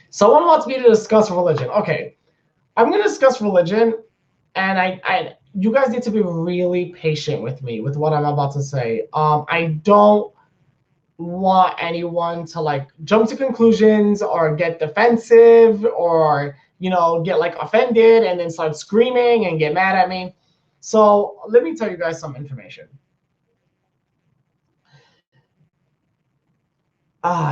Someone wants me to discuss religion. Okay, I'm going to discuss religion, and you guys need to be really patient with me with what I'm about to say. I don't want anyone to like jump to conclusions or get defensive or get like offended and then start screaming and get mad at me. So let me tell you guys some information.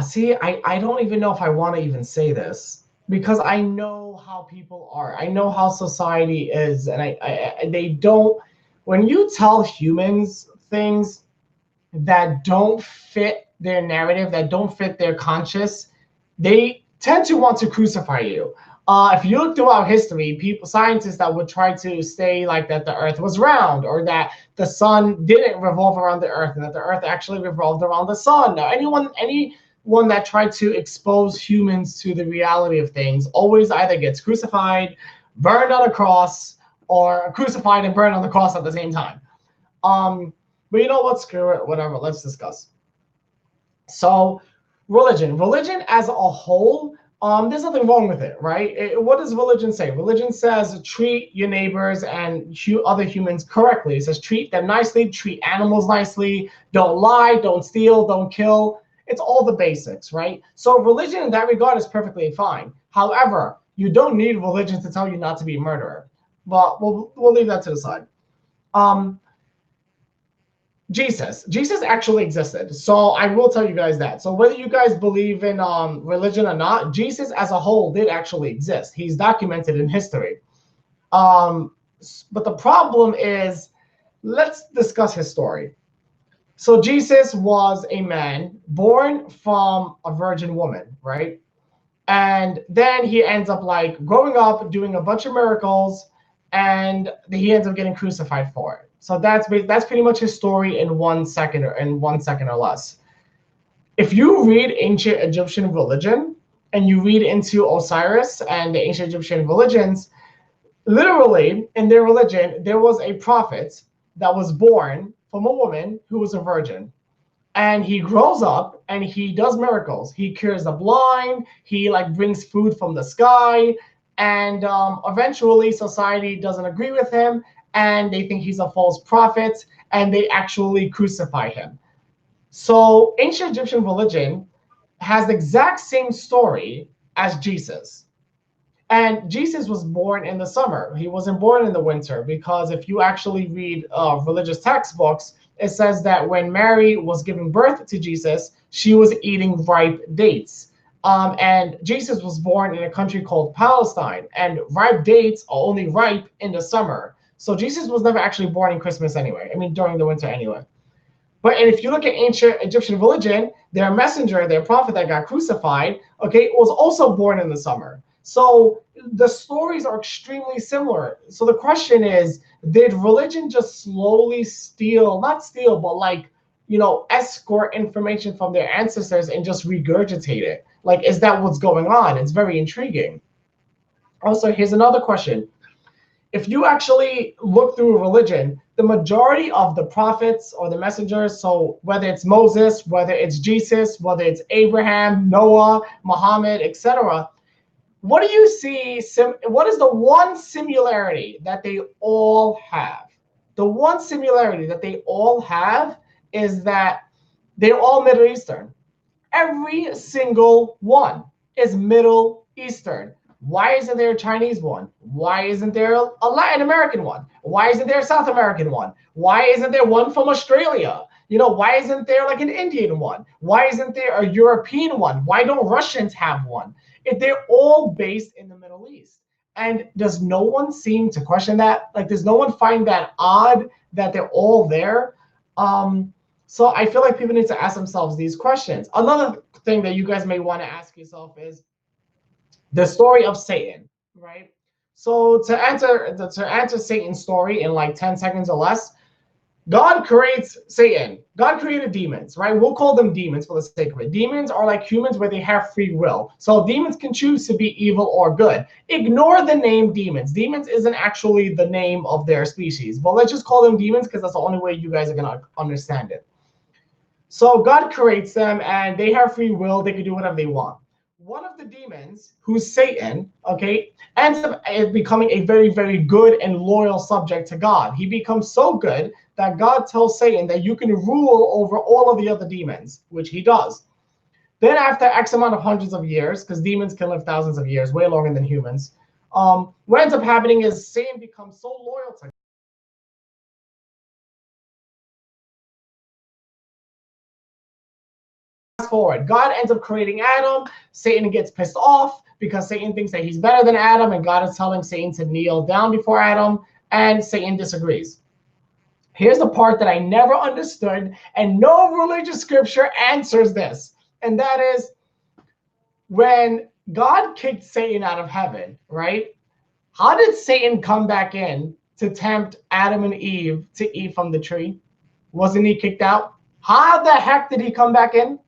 See, I don't even know if I want to even say this because I know how people are. I know how society is, and they don't. When you tell humans things that don't fit their narrative, that don't fit their conscious, they tend to want to crucify you. If you look throughout history, people, scientists that would try to say like that the Earth was round or that the sun didn't revolve around the Earth and that the Earth actually revolved around the sun. Now, anyone that tried to expose humans to the reality of things always either gets crucified, burned on a cross, or crucified and burned on the cross at the same time. But you know what? Screw it. Whatever. Let's discuss. So, religion as a whole, there's nothing wrong with it, right? What does religion say? Religion says treat your neighbors and other humans correctly. It says treat them nicely, treat animals nicely, don't lie, don't steal, don't kill. It's all the basics, right? So religion in that regard is perfectly fine. However, you don't need religion to tell you not to be a murderer. But we'll leave that to the side. Jesus actually existed. So I will tell you guys that. So whether you guys believe in religion or not, Jesus as a whole did actually exist. He's documented in history. But the problem is, let's discuss his story. So Jesus was a man born from a virgin woman, right? And then he ends up like growing up, doing a bunch of miracles, and he ends up getting crucified for it. So that's pretty much his story in 1 second or less. If you read ancient Egyptian religion and you read into Osiris and the ancient Egyptian religions, literally in their religion, there was a prophet that was born from a woman who was a virgin. And he grows up and he does miracles. He cures the blind. He like brings food from the sky. And eventually society doesn't agree with him and they think he's a false prophet and they actually crucify him. So ancient Egyptian religion has the exact same story as Jesus. And Jesus was born in the summer. He wasn't born in the winter because if you actually read religious textbooks, it says that when Mary was giving birth to Jesus, she was eating ripe dates. And Jesus was born in a country called Palestine, and ripe dates are only ripe in the summer. So Jesus was never actually born in Christmas anyway. I mean, during the winter anyway. But and if you look at ancient Egyptian religion, their messenger, their prophet that got crucified, okay, was also born in the summer. So the stories are extremely similar. So the question is, did religion just slowly not steal, but like, escort information from their ancestors and just regurgitate it? Like, is that what's going on? It's very intriguing. Also, here's another question. If you actually look through religion, the majority of the prophets or the messengers, so whether it's Moses, whether it's Jesus, whether it's Abraham, Noah, Muhammad, etc., what do you see? What is the one similarity that they all have? The one similarity that they all have is that they're all Middle Eastern. Every single one is Middle Eastern. Why isn't there a Chinese one? Why isn't there a Latin American one? Why isn't there a South American one? Why isn't there one from Australia? Why isn't there like an Indian one? Why isn't there a European one? Why don't Russians have one? If they're all based in the Middle East. And does no one seem to question that? Like, does no one find that odd that they're all there? So I feel like people need to ask themselves these questions. Another thing that you guys may want to ask yourself is the story of Satan, right? So to answer Satan's story in like 10 seconds or less, God creates Satan. God created demons, right? We'll call them demons for the sake of it. Demons are like humans where they have free will. So demons can choose to be evil or good. Ignore the name demons. Demons isn't actually the name of their species, but let's just call them demons because that's the only way you guys are going to understand it. So God creates them and they have free will. They can do whatever they want. one of the demons, who's Satan, okay, ends up becoming a very, very good and loyal subject to God. He becomes so good that God tells Satan that you can rule over all of the other demons, which he does. Then after X amount of hundreds of years, because demons can live thousands of years, way longer than humans, what ends up happening is Satan becomes so loyal to God. Fast forward, God ends up creating Adam. Satan gets pissed off because Satan thinks that he's better than Adam, and God is telling Satan to kneel down before Adam, and Satan disagrees. Here's the part that I never understood, and no religious scripture answers this, and that is when God kicked Satan out of heaven, right? How did Satan come back in to tempt Adam and Eve to eat from the tree? Wasn't he kicked out? How the heck did he come back in?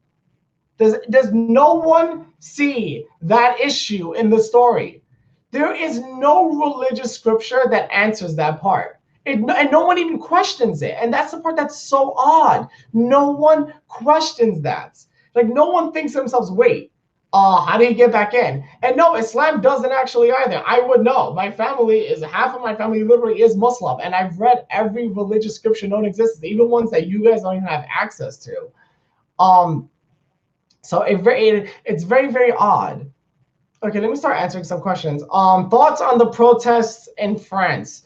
Does no one see that issue in the story? There is no religious scripture that answers that part. And no one even questions it. And that's the part that's so odd. No one questions that. Like, no one thinks to themselves, wait, how did he get back in? And no, Islam doesn't actually either. I would know. My family is, half of my family literally is Muslim. And I've read every religious scripture known existence, even ones that you guys don't even have access to. So it's very, very odd. Okay, let me start answering some questions. Thoughts on the protests in France?